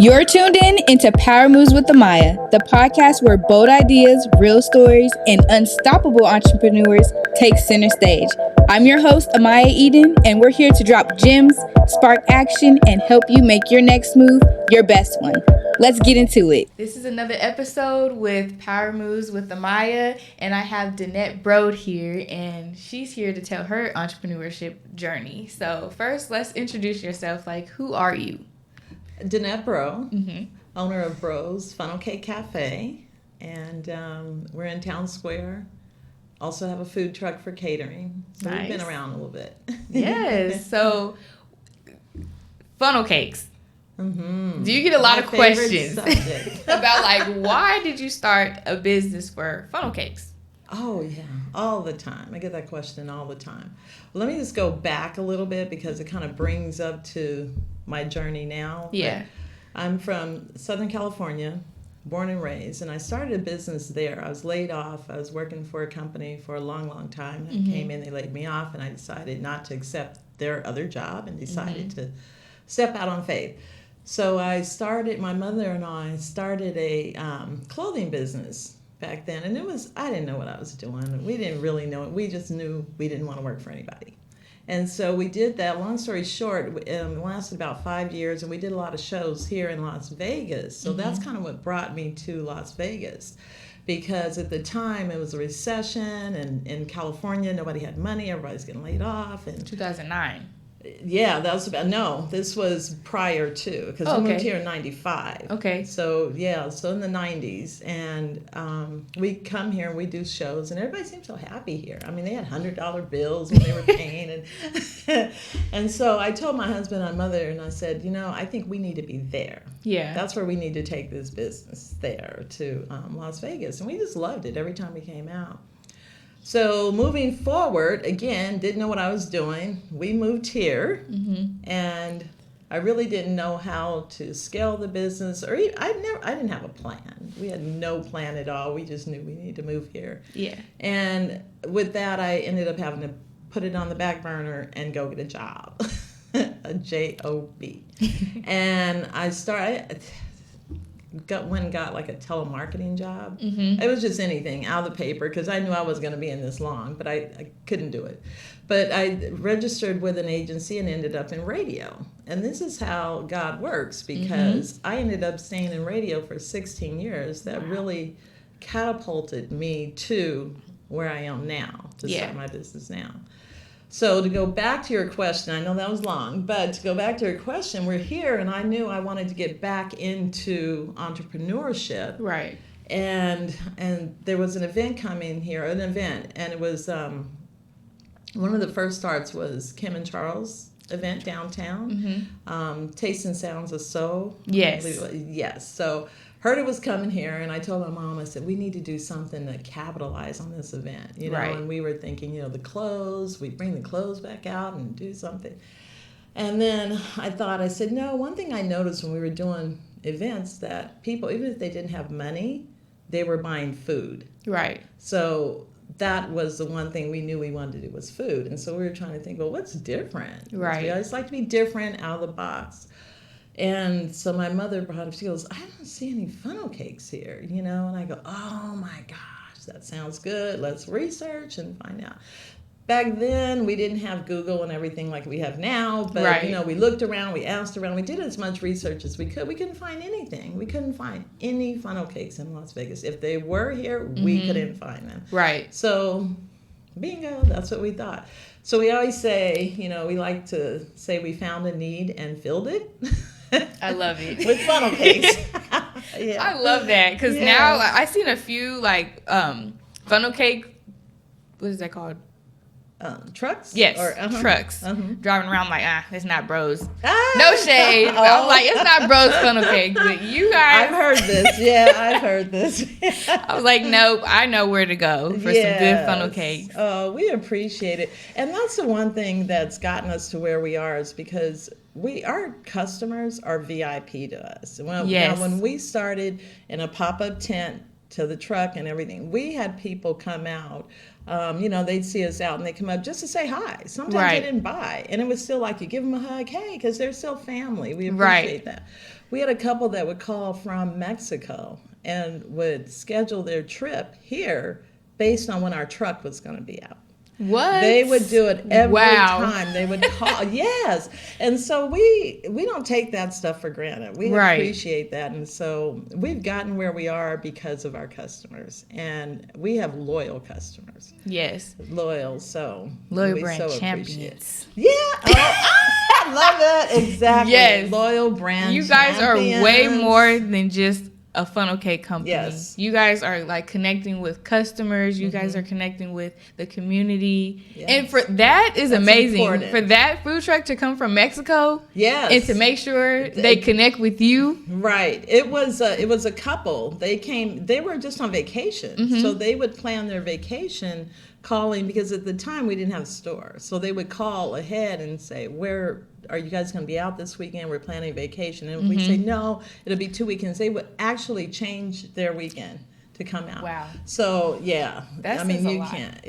You're tuned in into Power Moves with Amaya, the podcast where bold ideas, real stories, and unstoppable entrepreneurs take center stage. I'm your host, Amaya Eden, and we're here to drop gems, spark action, and help you make your next move your best one. Let's get into it. This is another episode with Power Moves with Amaya, and I have Denette Braud here, and she's here to tell her entrepreneurship journey. So first, let's introduce yourself. Like, who are you? Denette Braud, owner of Braud's Funnel Cake Café, and we're in Town Square. Also have a food truck for catering. So Nice. We've been around a little bit. Yes. So, funnel cakes. Mm-hmm. Do you get a lot My of favorite questions subject. about like why did you start a business for funnel cakes? Oh, yeah, all the time. I get that question all the time. Let me just go back a little bit because it kind of brings up to my journey now. Yeah. I'm from Southern California, born and raised, and I started a business there. I was laid off. I was working for a company for a long, long time. I came in, they laid me off, and I decided not to accept their other job and decided to step out on faith. So my mother and I started a clothing business back then, and I didn't know what I was doing. We didn't really know it. We just knew we didn't want to work for anybody. And so we did that. Long story short, it lasted about 5 years, and we did a lot of shows here in Las Vegas. So that's kind of what brought me to Las Vegas, because at the time it was a recession, and in California nobody had money, everybody's getting laid off. And 2009. yeah, this was prior to, because we moved here in 95. Okay. So in the 90s, and we come here and we do shows, and everybody seems so happy here. I mean, they had $100 bills when they were paying, and so I told my husband and my mother, and I said, I think we need to be there. Yeah. That's where we need to take this business there to Las Vegas, and we just loved it every time we came out. So moving forward, again, didn't know what I was doing. We moved here, and I really didn't know how to scale the business, or I didn't have a plan. We had no plan at all. We just knew we needed to move here. Yeah. And with that, I ended up having to put it on the back burner and go get a job, a job. And I got like a telemarketing job. It was just anything out of the paper, because I knew I was going to be in this long, but I couldn't do it. But I registered with an agency and ended up in radio. And this is how God works, because I ended up staying in radio for 16 years. That really catapulted me to where I am now, to start my business now. So to go back to your question, I know that was long, but to go back to your question, we're here, and I knew I wanted to get back into entrepreneurship. Right. And there was an event coming here, and it was one of the first starts was Kim and Charles' event downtown, Taste and Sounds of Soul. Yes. So heard it was coming here, and I told my mom, I said, we need to do something to capitalize on this event, Right. And we were thinking, the clothes, we bring the clothes back out and do something. And then I said, no, one thing I noticed when we were doing events, that people, even if they didn't have money, they were buying food. Right. So that was the one thing we knew we wanted to do, was food. And so we were trying to think, well, what's different? Right. We always like to be different, out of the box. And so my mother brought up, she goes, I don't see any funnel cakes here, And I go, oh my gosh, that sounds good. Let's research and find out. Back then, we didn't have Google and everything like we have now, but we looked around, we asked around, we did as much research as we could. We couldn't find anything. We couldn't find any funnel cakes in Las Vegas. If they were here, we couldn't find them. Right. So, bingo, that's what we thought. So we always say, we like to say we found a need and filled it. I love it. With funnel cakes. Yeah. I love that, because now I've seen a few funnel cake, what is that called? Trucks? Yes, trucks. Driving around like, it's not Bros. No shade. I'm like, it's not Bros funnel cake, but you guys. I've heard this. Yeah, I've heard this. I was like, nope, I know where to go for some good funnel cakes. Oh, we appreciate it. And that's the one thing that's gotten us to where we are, is because our customers are VIP to us. When we started in a pop-up tent to the truck and everything, we had people come out. They'd see us out and they'd come up just to say hi. Sometimes they didn't buy. And it was still like, you give them a hug, hey, because they're still family. We appreciate that. We had a couple that would call from Mexico and would schedule their trip here based on when our truck was going to be out. What? They would do it every Wow. time. They would call. Yes. And so we don't take that stuff for granted. We Right. appreciate that. And so we've gotten where we are because of our customers. And we have loyal customers. Yes. Loyal. So Loyal we brand so appreciate champions. it. Yeah. I love that. Exactly. Yes. Loyal brand You guys champions. are way more than just a funnel cake company. Yes. You guys are like connecting with customers. You guys are connecting with the community. Yes. And for that is That's amazing. important. For that food truck to come from Mexico. Yes. And to make sure they connect with you. Right. It was a couple. They were just on vacation. So they would plan their vacation calling, because at the time we didn't have a store. So they would call ahead and say, where are you guys going to be out this weekend? We're planning vacation. And we say, no, it'll be 2 weekends. They would actually change their weekend to come out. Wow. So, yeah. That I mean, says a you lot. can't.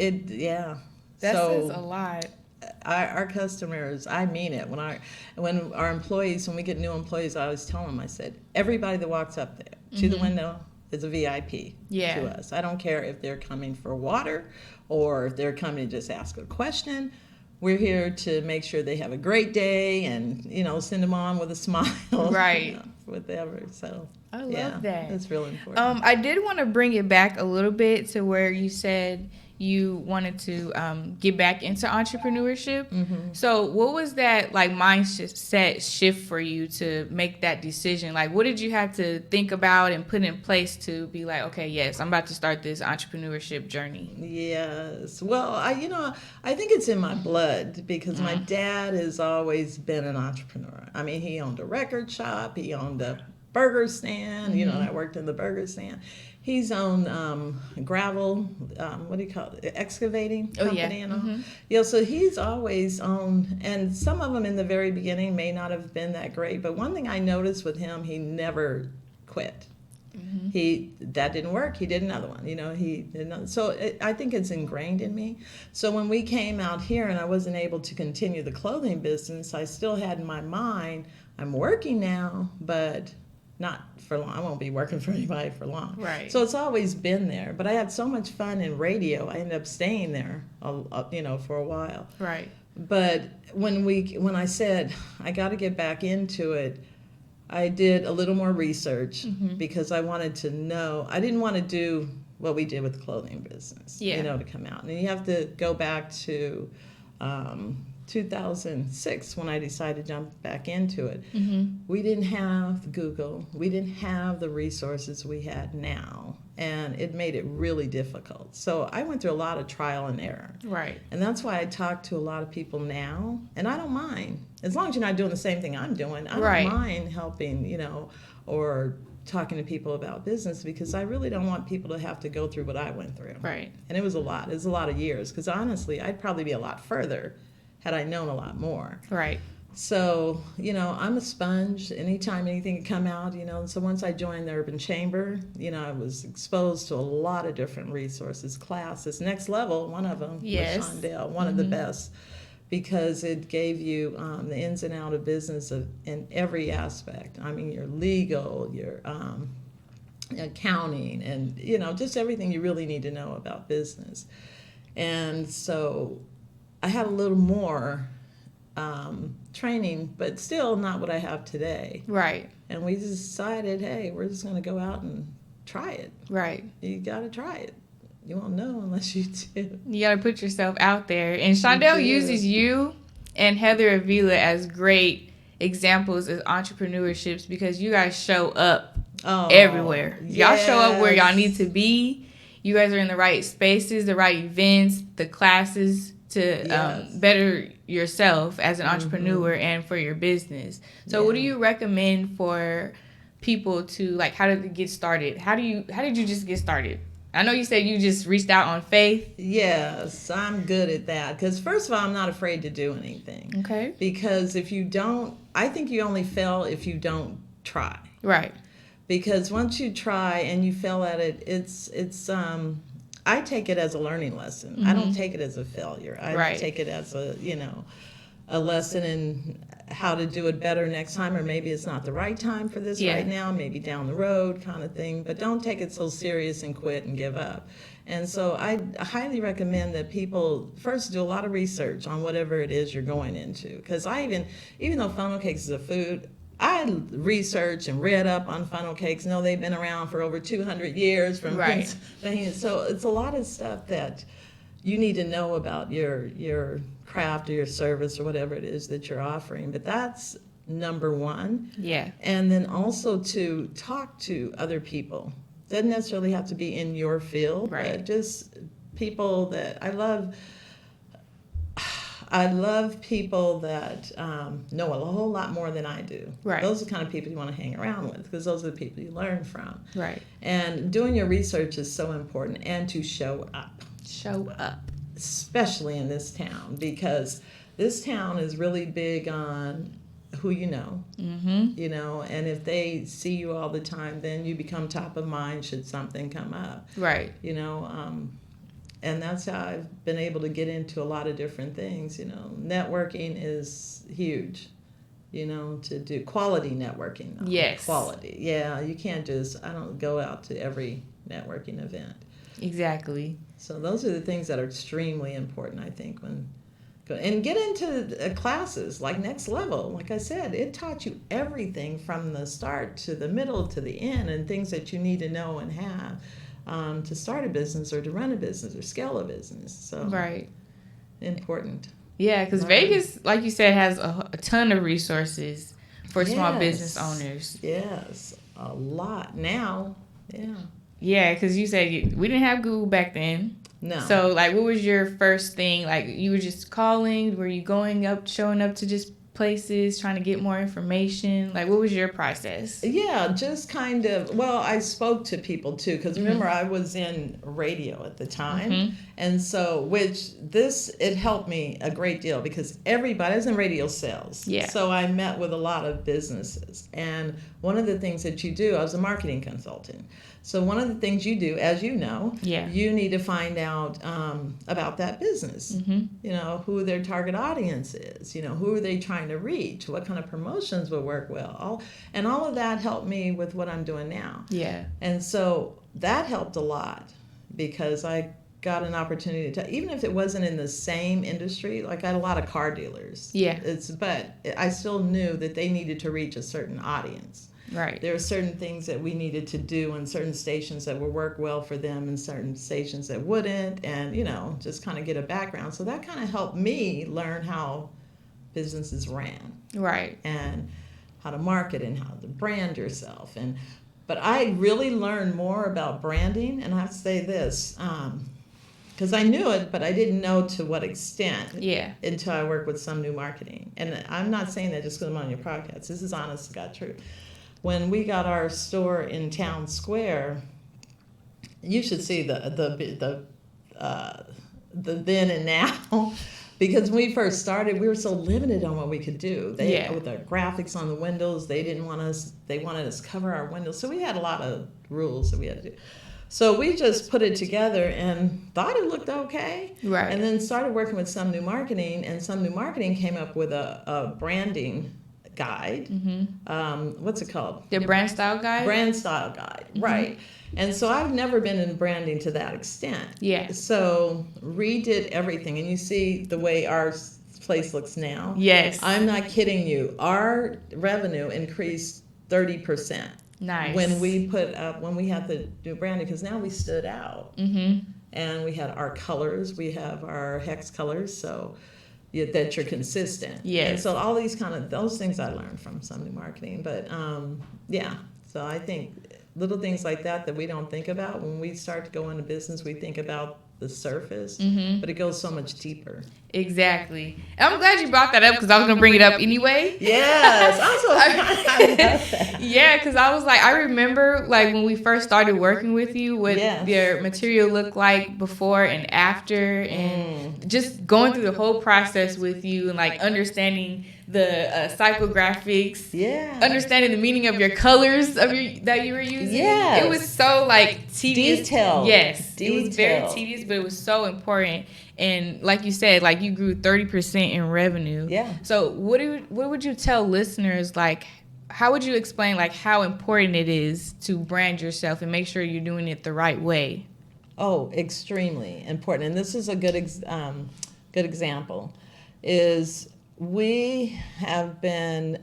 That So, says a lot. our customers, I mean it. When our employees, when we get new employees, I always tell them, I said, everybody that walks up there to the window is a VIP to us. I don't care if they're coming for water or if they're coming to just ask a question. We're here to make sure they have a great day and, send them on with a smile. Right. Whatever. So I love that. That's really important. I did want to bring it back a little bit to where you said you wanted to get back into entrepreneurship. So what was that like mindset shift for you to make that decision? Like, what did you have to think about and put in place to be like, okay, yes, I'm about to start this entrepreneurship journey? Yes. Well, I think it's in my blood because my dad has always been an entrepreneur. I mean, he owned a record shop. He owned a burger stand. And I worked in the burger stand. He's owned gravel, what do you call it, excavating company and all. Yeah, so he's always owned, and some of them in the very beginning may not have been that great, but one thing I noticed with him, he never quit. That didn't work. He did another one. He did another. So I think it's ingrained in me. So when we came out here and I wasn't able to continue the clothing business, I still had in my mind, I'm working now, but not for long. I won't be working for anybody for long. Right. So it's always been there. But I had so much fun in radio. I ended up staying there, for a while. Right. But when I said I got to get back into it, I did a little more research because I wanted to know. I didn't want to do what we did with the clothing business, to come out. And you have to go back to 2006 when I decided to jump back into it. We didn't have Google. We didn't have the resources we had now. And it made it really difficult. So I went through a lot of trial and error. Right. And that's why I talk to a lot of people now. And I don't mind. As long as you're not doing the same thing I'm doing, I don't mind helping, or talking to people about business because I really don't want people to have to go through what I went through. Right. And it was a lot. It was a lot of years because honestly, I'd probably be a lot further had I known a lot more. Right. So, I'm a sponge. Anytime anything could come out, So once I joined the Urban Chamber, I was exposed to a lot of different resources, classes. Next Level, one of them, was Shondell, one of the best, because it gave you the ins and outs of business in every aspect. I mean, your legal, your accounting, and, just everything you really need to know about business. And so I had a little more training, but still not what I have today. Right. And we decided, hey, we're just going to go out and try it. Right. You got to try it. You won't know unless you do. You got to put yourself out there. And Shondell uses you and Heather Avila as great examples of entrepreneurships because you guys show up everywhere. Y'all show up where y'all need to be. You guys are in the right spaces, the right events, the classes to better yourself as an entrepreneur and for your business. So what do you recommend for people to, like, how did they get started? How did you just get started? I know you said you just reached out on faith. Yes, I'm good at that. Because first of all, I'm not afraid to do anything. Okay. Because if you don't, I think you only fail if you don't try. Right. Because once you try and you fail at it, it's I take it as a learning lesson. I don't take it as a failure. I take it as a, a lesson in how to do it better next time, or maybe it's not the right time for this right now, maybe down the road kind of thing. But don't take it so serious and quit and give up. And so I highly recommend that people first do a lot of research on whatever it is you're going into. Because even though funnel cakes is a food, I researched and read up on funnel cakes. Know they've been around for over 200 years from Pennsylvania. So it's a lot of stuff that you need to know about your craft or your service or whatever it is that you're offering. But that's number one. Yeah. And then also to talk to other people. Doesn't necessarily have to be in your field, but just people that I love people that know a whole lot more than I do. Right. Those are the kind of people you want to hang around with, because those are the people you learn from. Right. And doing your research is so important, and to show up. Show up. Especially in this town, because this town is really big on who you know. Mm-hmm. You know, and if they see you all the time, then you become top of mind should something come up. Right. You know, and that's how I've been able to get into a lot of different things. You know, networking is huge. You know, to do quality networking. Yes. Quality. Yeah, you can't just, I don't go out to every networking event. Exactly. So those are the things that are extremely important, I think, and get into classes like Next Level. Like I said, it taught you everything from the start to the middle to the end, and things that you need to know and have to start a business or to run a business or scale a business. So important. Yeah, because Vegas, like you said, has a ton of resources for small business owners. Yes, a lot now. Yeah. Yeah, because you said we didn't have Google back then. No. So, like, what was your first thing? Like, you were just calling? Were you showing up to just places, trying to get more information? Like, what was your process? Yeah, just kind of, well, I spoke to people, too, because remember, I was in radio at the time. And so, it helped me a great deal, because I was in radio sales. Yeah. So I met with a lot of businesses. And one of the things that you do, I was a marketing consultant. So one of the things you do, as you know, you need to find out about that business. You know, who their target audience is. You know, who are they trying to reach? What kind of promotions would work well? All of that helped me with what I'm doing now. Yeah. And so that helped a lot, because I got an opportunity to, even if it wasn't in the same industry, like I had a lot of car dealers. Yeah. But I still knew that they needed to reach a certain audience. Right. There were certain things that we needed to do and certain stations that would work well for them and certain stations that wouldn't, and, you know, just kind of get a background. So that kind of helped me learn how businesses ran. Right. And how to market and how to brand yourself. But I really learned more about branding, and I have to say this, because I knew it, but I didn't know to what extent until I worked with Some New Marketing. And I'm not saying that just because I'm on your podcast. This is honest to God truth. When we got our store in Town Square, you should see the then and now, because when we first started, we were so limited on what we could do. With the graphics on the windows, they wanted us to cover our windows, so we had a lot of rules that we had to do. So we just put it together and thought it looked okay. Right. And then started working with Some New Marketing, and Some New Marketing came up with a branding guide. What's it called? The brand style guide? Brand style guide, right. And so I've never been in branding to that extent. Yeah. So redid everything, and you see the way our place looks now. Yes. I'm not kidding you. Our revenue increased 30%. Nice. When we had the new branding, because now we stood out. And we had our colors. We have our hex colors, so that you're consistent. Yes. And so all those things I learned from Some New Marketing. But so I think little things like that we don't think about when we start to go into business. We think about the surface, but it goes so much deeper. Exactly. And I'm glad you brought that up, because I was going to bring it up anyway. Yes. Also, yeah, because I was like, I remember like when we first started working with you, what your material looked like before and after, and just going through the whole process with you and like understanding the psychographics, Yeah. understanding the meaning of your colors that you were using. Yes. It was so like tedious. Detailed. Yes, it was very Detailed. tedious, but it was so important. And like you said, like you grew 30% in revenue. Yeah. So what would you tell listeners, like, how would you explain like how important it is to brand yourself and make sure you're doing it the right way? Oh, extremely important. And this is a good example. Is we have been,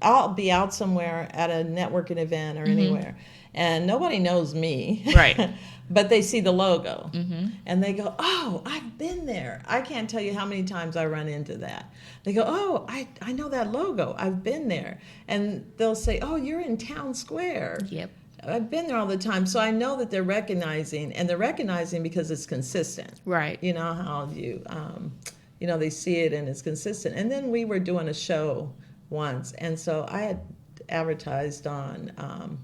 I'll be out somewhere at a networking event or anywhere, and nobody knows me. Right. But they see the logo, and they go, oh, I've been there. I can't tell you how many times I run into that. They go, oh, I know that logo. I've been there. And they'll say, oh, you're in Town Square. Yep. I've been there all the time. So I know that they're recognizing, and they're recognizing because it's consistent. Right. You know how they see it and it's consistent. And then we were doing a show once, and so I had advertised on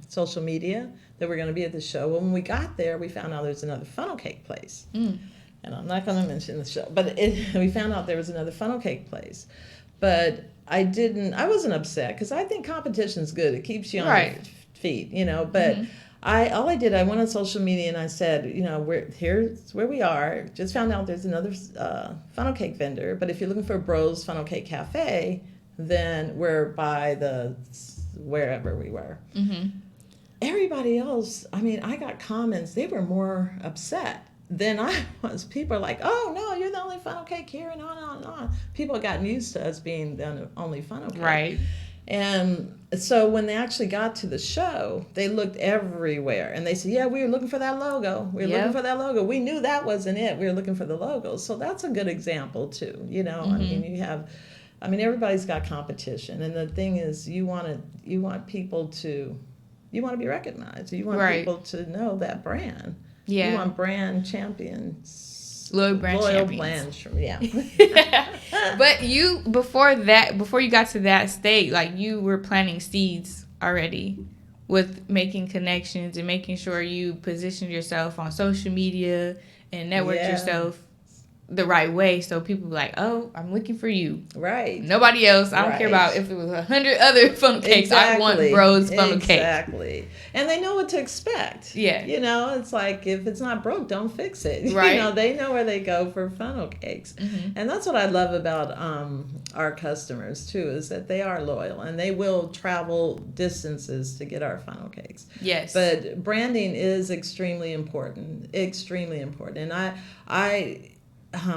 social media that we're going to be at the show. Well, when we got there, we found out there's another funnel cake place. And I'm not going to mention the show, but we found out there was another funnel cake place. But I wasn't upset because I think competition's good. It keeps you on your feet, but I went on social media and I said, here's where we are. Just found out there's another funnel cake vendor, but if you're looking for Braud's Funnel Cake Cafe, then we're by wherever we were. Everybody else, I got comments, they were more upset than I was. People are like, oh no, you're the only funnel cake here, and on and on and on. People have gotten used to us being the only funnel cake. Right. And so when they actually got to the show, they looked everywhere. And they said, yeah, we were looking for that logo. We were looking for that logo. We knew that wasn't it. We were looking for the logo. So that's a good example, too. Everybody's got competition. And the thing is, you want people to be recognized. You want people to know that brand. Yeah. You want brand champions. Loyal brand champions. Yeah. But before you got to that state, like you were planting seeds already with making connections and making sure you positioned yourself on social media and networked yourself the right way, so people be like, oh, I'm looking for you. Right. Nobody else. I don't care about if it was 100 other funnel cakes. Exactly. I want Braud's funnel cake. Exactly. And they know what to expect. Yeah. It's like, if it's not broke, don't fix it. Right. They know where they go for funnel cakes. And that's what I love about our customers, too, is that they are loyal and they will travel distances to get our funnel cakes. Yes. But branding is extremely important. Extremely important. And I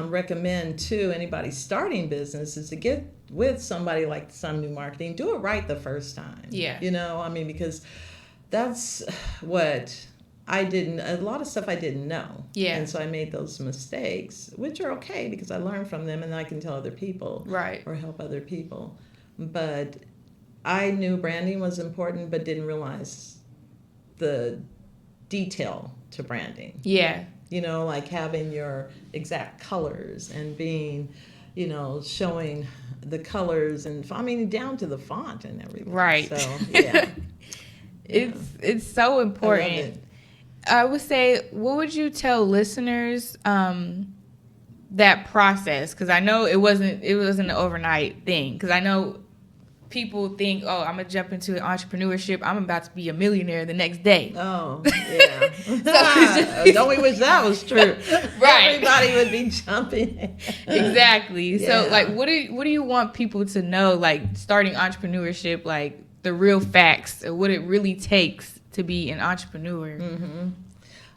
recommend to anybody starting business is to get with somebody like Some New Marketing. Do it right the first time. Yeah. Because that's what a lot of stuff I didn't know. Yeah. And so I made those mistakes, which are okay because I learned from them and I can tell other people. Right. Or help other people. But I knew branding was important, but didn't realize the detail to branding. Yeah. Like having your exact colors and being, showing the colors and down to the font and everything. Right. So, yeah. It's so important. I would say, what would you tell listeners that process? Because I know it wasn't an overnight thing. Because I know people think, oh, I'm going to jump into entrepreneurship. I'm about to be a millionaire the next day. Oh, yeah. Don't we wish that was true? Right. Everybody would be jumping. Exactly. Yeah. So, like, what do you want people to know, like, starting entrepreneurship, like, the real facts of what it really takes to be an entrepreneur?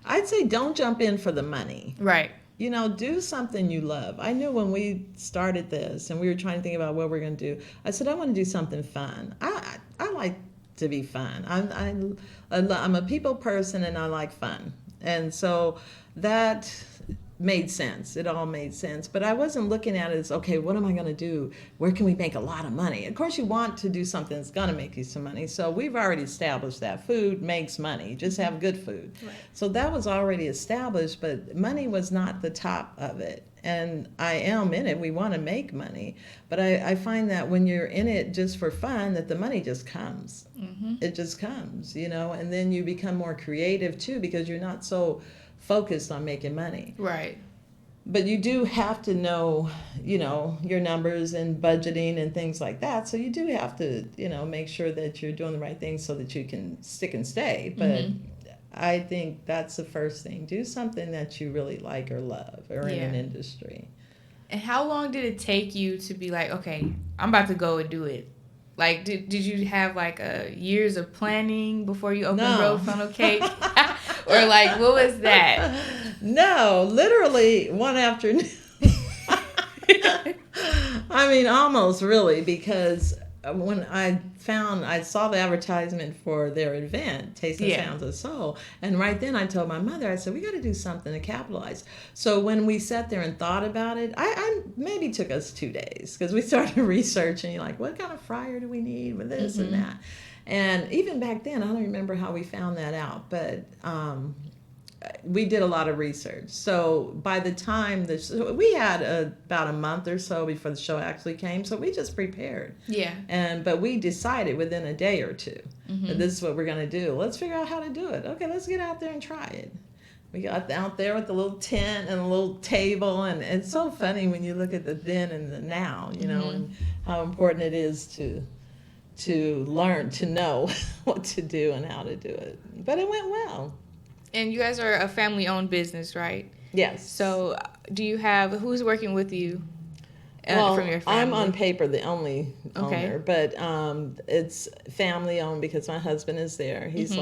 I'd say don't jump in for the money. Right. Do something you love. I knew when we started this and we were trying to think about what we're going to do, I said, I want to do something fun. I like to be fun. I'm a people person and I like fun. And so that made sense. It all made sense. But I wasn't looking at it as, okay, what am I going to do? Where can we make a lot of money? Of course, you want to do something that's going to make you some money. So we've already established that food makes money. Just have good food. Right. So that was already established, but money was not the top of it. And I am in it. We want to make money. But I find that when you're in it just for fun, that the money just comes. It just comes, and then you become more creative, too, because you're not so focused on making money. Right. but you do have to know, your numbers and budgeting and things like that. So you do have to, make sure that you're doing the right things so that you can stick and stay. But I think that's the first thing. Do something that you really like or love or in an industry. And how long did it take you to be like, okay, I'm about to go and do it? Like, did you have like years of planning before you opened Rose Funnel Cake? Or like, what was that? No, literally one afternoon. I mean, almost really, because when I saw the advertisement for their event, Taste and Sounds of Soul, and right then I told my mother, I said, we got to do something to capitalize. So when we sat there and thought about it, I maybe took us 2 days, because we started researching, like, what kind of fryer do we need with this and that. And even back then, I don't remember how we found that out, but we did a lot of research. So by the time we had about a month or so before the show actually came, so we just prepared. Yeah. But we decided within a day or two that this is what we're going to do. Let's figure out how to do it. Okay, let's get out there and try it. We got out there with the little tent and a little table, and it's so funny when you look at the then and the now, and how important it is to learn, to know what to do and how to do it. But it went well. And you guys are a family-owned business, right? Yes. So who's working with you from your family? I'm on paper the only owner, but it's family-owned because my husband is there. He's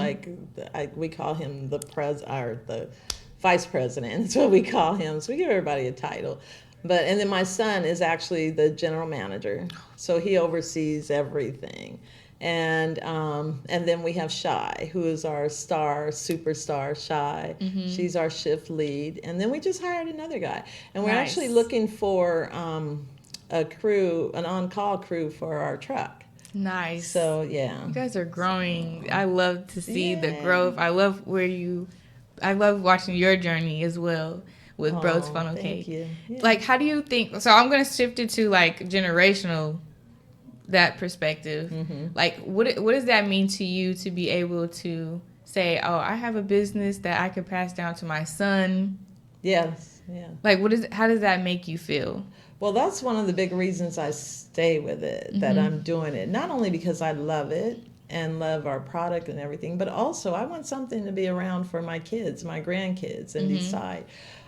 we call him the vice president. That's what we call him. So we give everybody a title. And then my son is actually the general manager. So he oversees everything. And then we have Shy, who is our superstar, Shy. She's our shift lead. And then we just hired another guy. And we're actually looking for a crew, an on-call crew for our truck. Nice. So, yeah. You guys are growing. I love to see the growth. I love watching your journey as well with Rose Funnel Cake. Thank you. Yeah. Like, how do you think, so I'm going to shift it to like generational, that perspective. Like, what does that mean to you to be able to say, oh, I have a business that I could pass down to my son? Yes. Yeah. Like, how does that make you feel? Well, that's one of the big reasons I stay with it, that I'm doing it. Not only because I love it and love our product and everything, but also I want something to be around for my kids, my grandkids, and decide.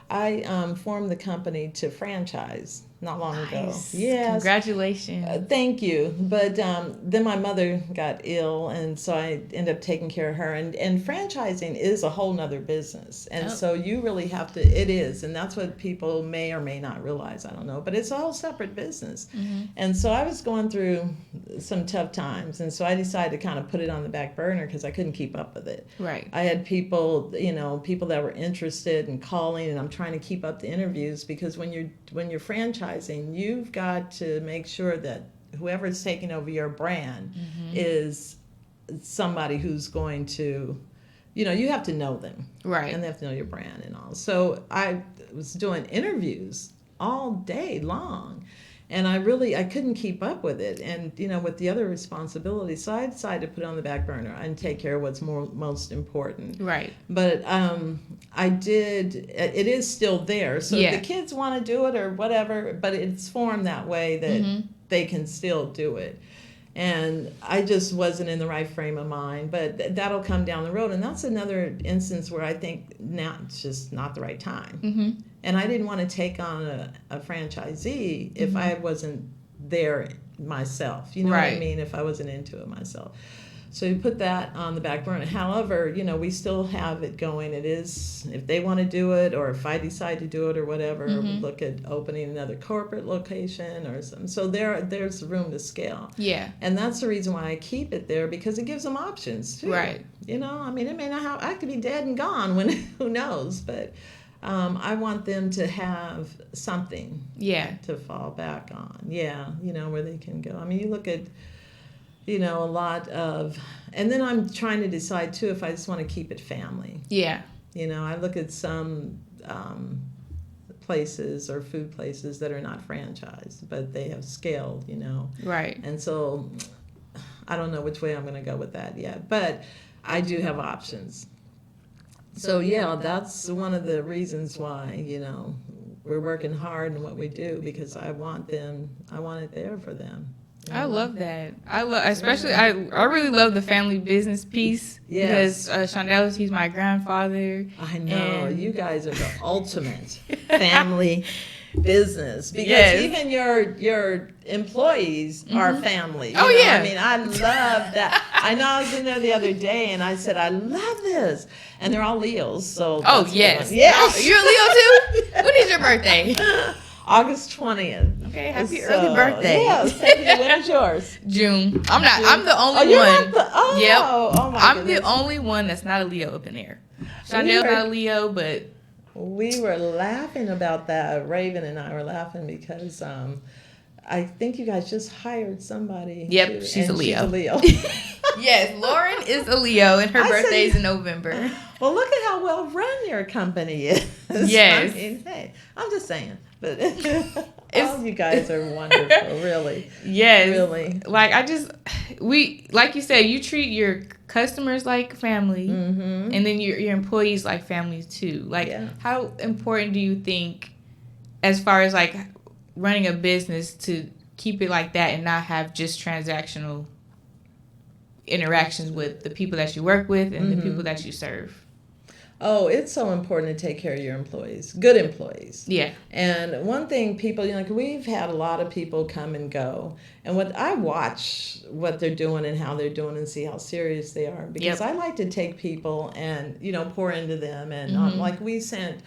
I formed the company to franchise not long ago. Yes. Congratulations. Thank you. But then my mother got ill, and so I ended up taking care of her. And franchising is a whole nother business. And so you really have to, it is. And that's what people may or may not realize. I don't know. But it's a whole separate business. And so I was going through some tough times. And so I decided to kind of put it on the back burner because I couldn't keep up with it. Right. I had people that were interested in calling, and I'm trying to keep up the interviews, because when you're franchising, you've got to make sure that whoever's taking over your brand is somebody who's going to, you have to know them. Right. And they have to know your brand and all. So I was doing interviews all day long, and I couldn't keep up with it, and with the other responsibilities, so I decided to put it on the back burner and take care of what's most important. Right. But it is still there, so if the kids want to do it or whatever, but it's formed that way that they can still do it. And I just wasn't in the right frame of mind, but that'll come down the road. And that's another instance where I think now it's just not the right time. And I didn't want to take on a franchisee if I wasn't there myself. You know what I mean? If I wasn't into it myself. So you put that on the back burner. However, we still have it going. It is, if they want to do it, or if I decide to do it or whatever, we look at opening another corporate location or something. So there's room to scale. Yeah. And that's the reason why I keep it there, because it gives them options too. Right. I mean, it may not have, I could be dead and gone when, who knows, but I want them to have something to fall back on. Yeah, where they can go. I mean, you look at, a lot of, and then I'm trying to decide too if I just want to keep it family. Yeah. I look at some places or food places that are not franchised, but they have scaled, Right. And so I don't know which way I'm going to go with that yet, but I do have options. So yeah, that's one of the reasons why, we're working hard in what we do because I want it there for them. I love that. Especially I really love the family business piece. Yes. Because Shondel's, he's my grandfather. I know. And you guys are the ultimate family business because Yes. even your employees are family. You Oh, know? yeah. I mean, I love that. I know I was in there the other day and I said, I love this. And they're all Leos. So Oh, that's yes. good. Yes. You're a Leo too? When is your birthday? August 20th. Okay, happy early birthday. Yes, thank you. When is yours? June. I'm the only Oh, you're one. not the, Yep. Oh my I'm goodness. the only one that's not a Leo up in there. Shondel's not a Leo, but We were laughing about that. Raven and I were laughing because I think you guys just hired somebody. Yep, she's a Leo. She's a Leo. yes, Lauren is a Leo, and her I said- birthday's in November. Well, look at how well run your company is. Yes. I mean, hey, I'm just saying. But all you guys are wonderful, really. Yes. Really. Like like you said, you treat your customers like family, Mm-hmm. and then your employees like family too. Like, Yeah. how important do you think, as far as like running a business, to keep it like that and not have just transactional interactions with the people that you work with and the people that you serve? Oh, it's so important to take care of your employees, good employees. Yeah. And one thing people, like we've had a lot of people come and go. And what I watch what they're doing and how they're doing and see how serious they are. Because I like to take people and, pour into them. And like we sent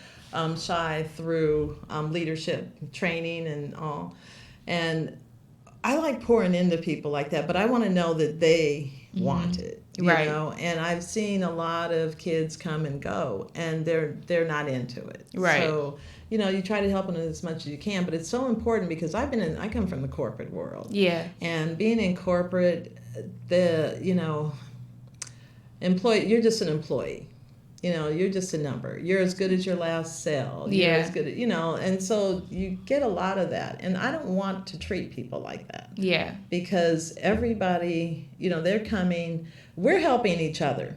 Shy through leadership training and all. And I like pouring into people like that, but I want to know that they want it. You know, and I've seen a lot of kids come and go, and they're not into it. Right. So, you try to help them as much as you can, but it's so important because I come from the corporate world. Yeah. And being in corporate, employee, you're just an employee. You're just a number. You're as good as your last sale. You're as good at, and so you get a lot of that. And I don't want to treat people like that. Yeah. Because everybody, they're coming, we're helping each other.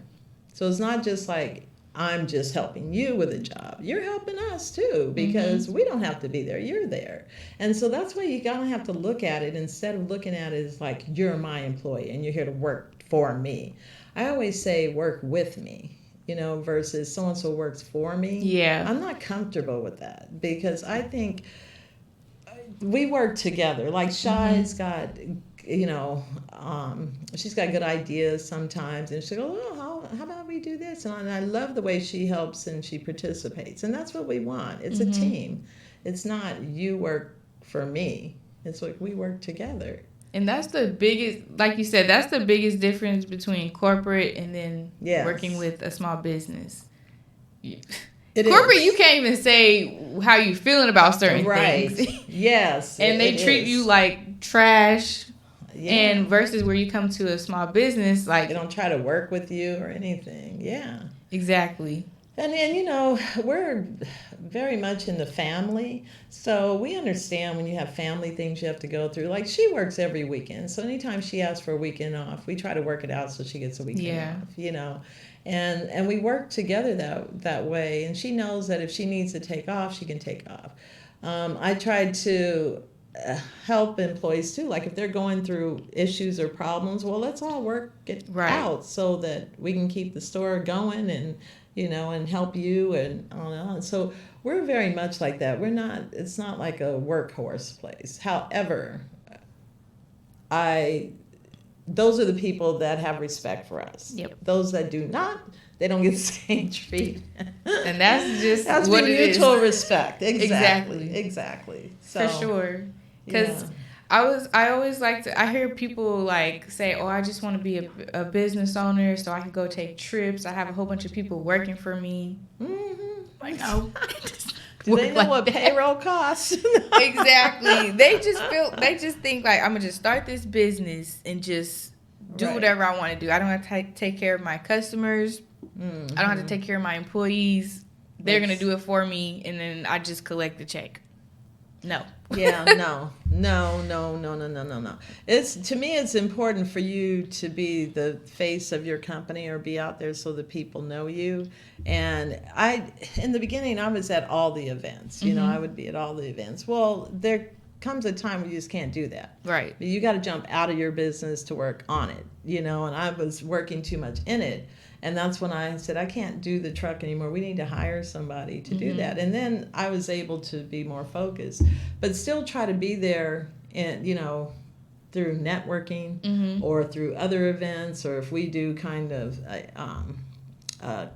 So it's not just like, I'm just helping you with a job. You're helping us too, because we don't have to be there. You're there. And so that's why you gotta have to look at it instead of looking at it as like, you're my employee and you're here to work for me. I always say work with me. Versus so-and-so works for me. Yeah. I'm not comfortable with that because I think we work together. Like Shy's got, she's got good ideas sometimes. And she'll go, oh, how about we do this? And I love the way she helps and she participates. And that's what we want. It's a team. It's not you work for me. It's like we work together. And that's the biggest, like you said, that's the biggest difference between corporate and then working with a small business. Corporate, you can't even say how you feeling about certain things. Yes. And they treat you like trash. Yeah. And versus where you come to a small business, like they don't try to work with you or anything. Yeah. Exactly. And we're very much in the family, so we understand when you have family things you have to go through. Like she works every weekend, so anytime she asks for a weekend off, we try to work it out so she gets a weekend off. And we work together that way. And she knows that if she needs to take off, she can take off. I tried to help employees too. Like if they're going through issues or problems, well, let's all work it out so that we can keep the store going and help you and on and on. So we're very much like that. It's not like a workhorse place. However, those are the people that have respect for us. Yep. Those that do not, they don't get the same treatment. And that's just that's what it is. Mutual respect. Exactly. So, for sure. Because I always like to, I hear people like say, oh, I just want to be a business owner so I can go take trips. I have a whole bunch of people working for me. Mm-hmm. Like, no. Do they know what payroll costs? Exactly. They just think like, I'm going to just start this business and just do whatever I want to do. I don't have to take care of my customers. Mm-hmm. I don't have to take care of my employees. They're going to do it for me, and then I just collect the check. No. Yeah, no. To me, it's important for you to be the face of your company or be out there so that people know you. And in the beginning, I was at all the events. You know, I would be at all the events. Well, there comes a time where you just can't do that. Right. You got to jump out of your business to work on it, you know, and I was working too much in it. And that's when I said, I can't do the truck anymore. We need to hire somebody to do that. And then I was able to be more focused, but still try to be there, and you know, through networking or through other events, or if we do kind of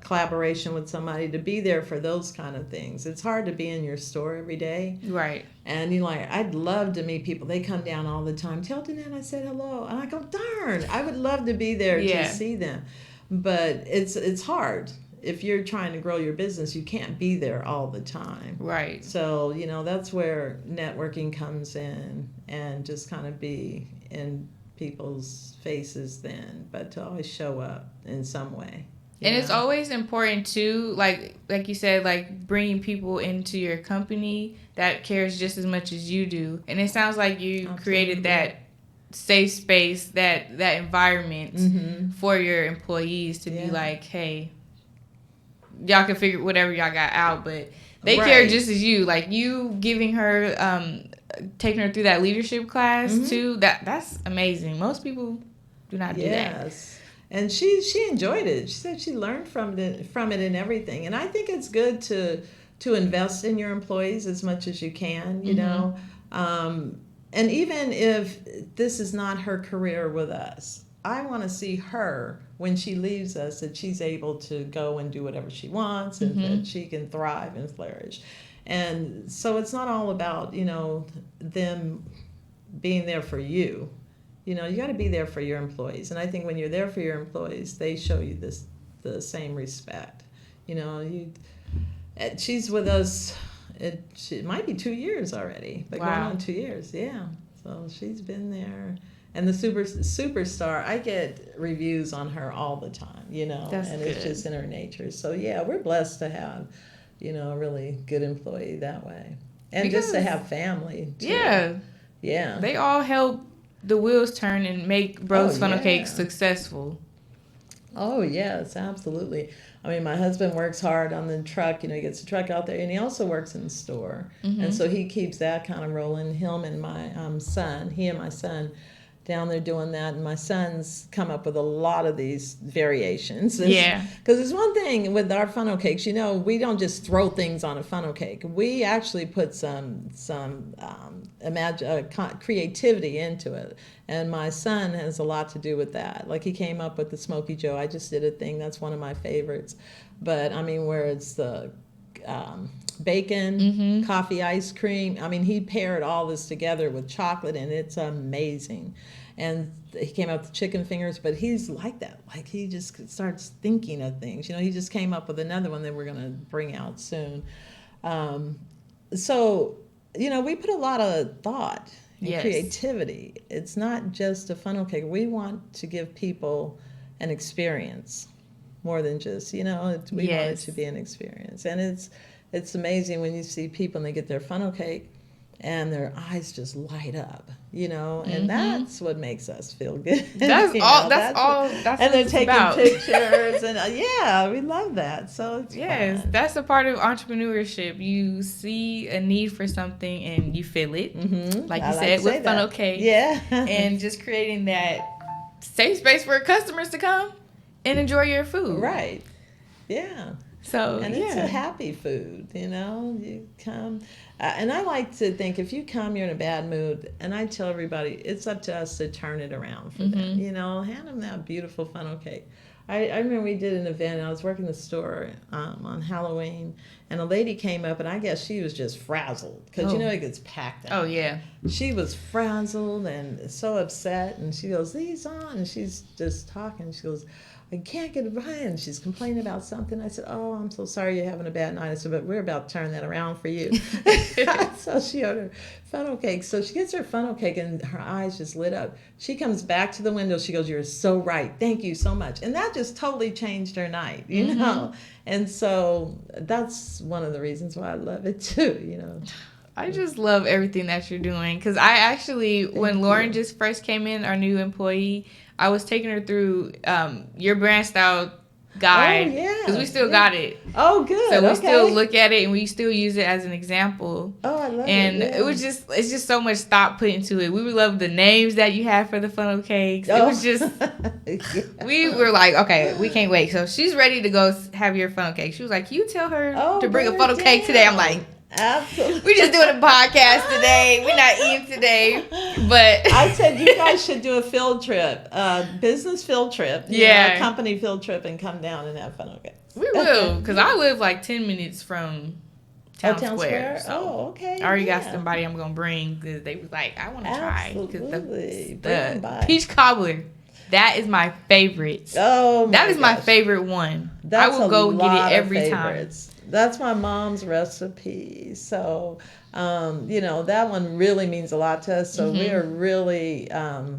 collaboration with somebody, to be there for those kind of things. It's hard to be in your store every day. Right. And you know, like, I'd love to meet people. They come down all the time. Tell Denette I said hello. And I go, darn, I would love to be there to see them. But it's hard. If you're trying to grow your business, you can't be there all the time. Right. So, you know, that's where networking comes in, and just kind of be in people's faces then, but to always show up in some way. And it's always important too, like you said, like bringing people into your company that cares just as much as you do. And it sounds like you created that safe space, that environment for your employees to be like, hey, y'all can figure whatever y'all got out, but they care just as you. Like you giving her, taking her through that leadership class too. That's amazing. Most people do not do that. Yes. And she enjoyed it. She said she learned from it and everything. And I think it's good to invest in your employees as much as you can, you know. And even if this is not her career with us, I want to see her, when she leaves us, that she's able to go and do whatever she wants, and that she can thrive and flourish. And so it's not all about, you know, them being there for you. You know, you got to be there for your employees. And I think when you're there for your employees, they show you the same respect. You know, she's with us, it might be 2 years already, but going on 2 years, yeah. So she's been there. And the superstar, I get reviews on her all the time, you know. That's and good. It's just in her nature. So, yeah, we're blessed to have, you know, a really good employee that way. And just to have family, too. Yeah. Yeah. They all help the wheels turn and make Braud's Funnel Cake successful. Oh, yes, absolutely. I mean, my husband works hard on the truck. You know, he gets the truck out there, and he also works in the store. And so he keeps that kind of rolling. Him and my son, he and my son down there doing that. And my son's come up with a lot of these variations. Yeah. Because there's one thing with our funnel cakes, you know, we don't just throw things on a funnel cake. We actually put some creativity into it. And my son has a lot to do with that. Like, he came up with the Smoky Joe. I just did a thing. That's one of my favorites. But, I mean, where it's the bacon, coffee ice cream. I mean, he paired all this together with chocolate, and it's amazing. And he came up with chicken fingers, but he's like that. Like, he just starts thinking of things. You know, he just came up with another one that we're going to bring out soon. So, you know, we put a lot of thought and creativity. It's not just a funnel cake. We want to give people an experience more than just, you know, we want it to be an experience. And it's amazing when you see people and they get their funnel cake and their eyes just light up, you know, and that's what makes us feel good. That's all. That's and they're taking about. pictures, and we love that. So it's fun. That's a part of entrepreneurship. You see a need for something and you feel it, like you said, with funnel cake. Yeah, and just creating that safe space for customers to come and enjoy your food. Right. Yeah. So, and it's a happy food, you know. You come, and I like to think if you come, you're in a bad mood, and I tell everybody it's up to us to turn it around for them. You know, hand them that beautiful funnel cake. I remember we did an event, and I was working the store on Halloween, and a lady came up, and I guess she was just frazzled because you know it gets packed out. Oh yeah. She was frazzled and so upset, and she goes, "These on," and she's just talking. She goes, "I can't get it right," and she's complaining about something. I said, "Oh, I'm so sorry you're having a bad night." I said, "But we're about to turn that around for you." So she ordered funnel cake. So she gets her funnel cake, and her eyes just lit up. She comes back to the window. She goes, "You're so right. Thank you so much." And that just totally changed her night, you know. And so that's one of the reasons why I love it too, you know. I just love everything that you're doing. Because I actually, when Lauren just first came in, our new employee, I was taking her through your brand style guide. Because we still got it. Oh, good. So we still look at it and we still use it as an example. Oh, I love it. And it's just so much thought put into it. We love the names that you have for the funnel cakes. It was just, we were like, okay, we can't wait. So she's ready to go have your funnel cake. She was like, can you tell her to bring a funnel cake today? I'm like, absolutely. We're just doing a podcast today. We're not eating today. But I said you guys should do a field trip, business field trip. A company field trip, and come down and have funnel cakes. We will, because I live like 10 minutes from Town Square. So okay. I already got somebody I'm going to bring, because they was like, I want to try. Absolutely. The peach cobbler, that is my favorite. Oh, that is my favorite one. I will go get it every time. That's my mom's recipe. So, that one really means a lot to us. So we are really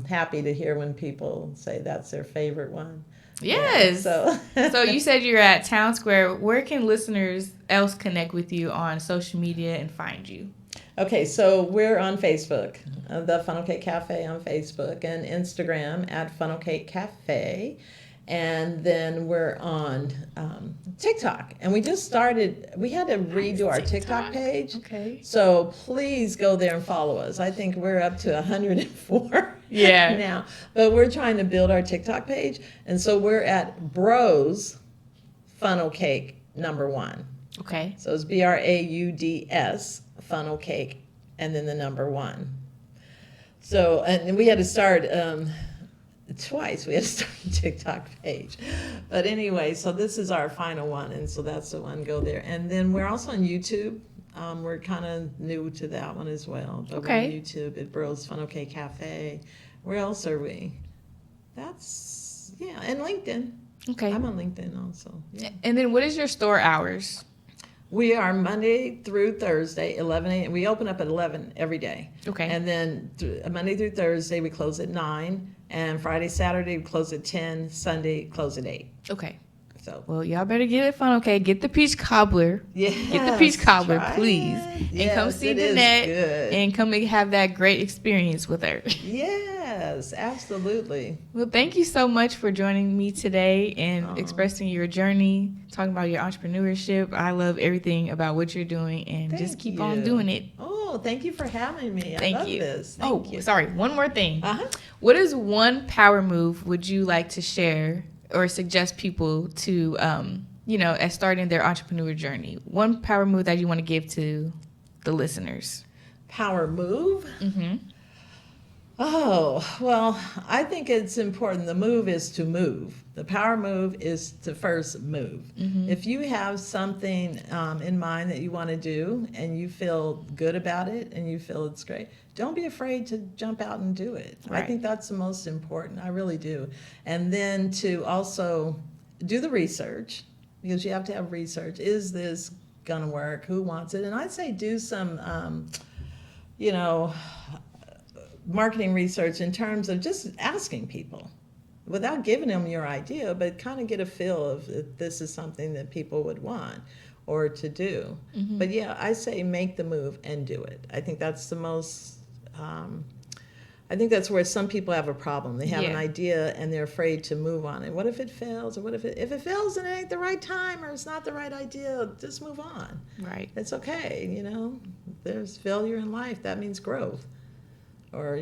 happy to hear when people say that's their favorite one. Yes. Yeah, so you said you're at Town Square. Where can listeners else connect with you on social media and find you? Okay, so we're on Facebook, the Funnel Cake Cafe on Facebook, and Instagram at Funnel Cake Cafe. And then we're on TikTok. And we just started, we had to redo our TikTok page. Okay. So please go there and follow us. I think we're up to 104 now. But we're trying to build our TikTok page. And so we're at Bros Funnel Cake #1. Okay. So it's BRAUDS Funnel Cake and then the #1. So, and we had to start... twice we had to start a TikTok page, but anyway, so this is our final one, and so that's the one. Go there, and then we're also on YouTube. We're kind of new to that one as well, but we're on YouTube at Bros Funnel Cake Cafe. Where else are we? That's and LinkedIn. Okay, I'm on LinkedIn also. Yeah. And then what is your store hours? We are Monday through Thursday, 11 a.m. We open up at 11 every day. Okay. And then Monday through Thursday, we close at 9. And Friday, Saturday, we close at 10. Sunday, close at 8. Okay. So. Well, y'all better get it fun, okay? Get the peach cobbler. Yeah. Get the peach cobbler, please. And come see Denette. And come and have that great experience with her. Yes, absolutely. Well, thank you so much for joining me today and expressing your journey, talking about your entrepreneurship. I love everything about what you're doing, and just keep on doing it. Oh, thank you for having me. Thank I love you. this. Thank you. Sorry, one more thing. Uh-huh. What is one power move would you like to share or suggest people to, as starting their entrepreneur journey? One power move that you want to give to the listeners. Power move? Mm-hmm. Oh, well, I think it's important. The move is to move. The power move is to first move. Mm-hmm. If you have something in mind that you want to do and you feel good about it and you feel it's great, don't be afraid to jump out and do it. Right. I think that's the most important. I really do. And then to also do the research, because you have to have research. Is this going to work? Who wants it? And I'd say do some, marketing research in terms of just asking people without giving them your idea, but kind of get a feel of if this is something that people would want or to do. Mm-hmm. But I say make the move and do it. I think that's the most, I think that's where some people have a problem. They have an idea and they're afraid to move on it. What if it fails? Or what if it fails and it ain't the right time or it's not the right idea? Just move on. Right. It's okay, There's failure in life. That means growth. Or,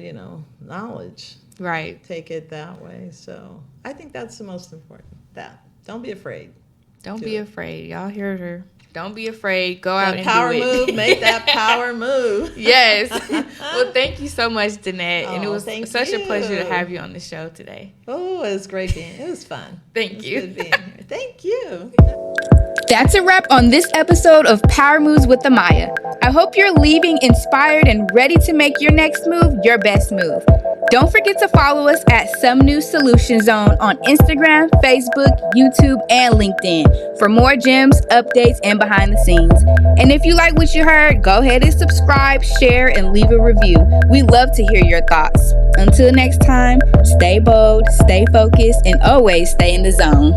knowledge. Right. Take it that way. So I think that's the most important. Don't be afraid. Don't be afraid. Y'all heard her. Don't be afraid. Go out and power do it. Move. Make that power move. Yes. Well, thank you so much, Denette. And it was such a pleasure to have you on the show today. Oh, it was great it was fun. Thank you. Good being here. Thank you. That's a wrap on this episode of Power Moves with Amaya. I hope you're leaving inspired and ready to make your next move your best move. Don't forget to follow us at Some New Solution Zone on Instagram, Facebook, YouTube, and LinkedIn for more gems, updates, and behind the scenes. And if you like what you heard, go ahead and subscribe, share, and leave a review. We love to hear your thoughts. Until next time, stay bold, stay focused, and always stay in the zone.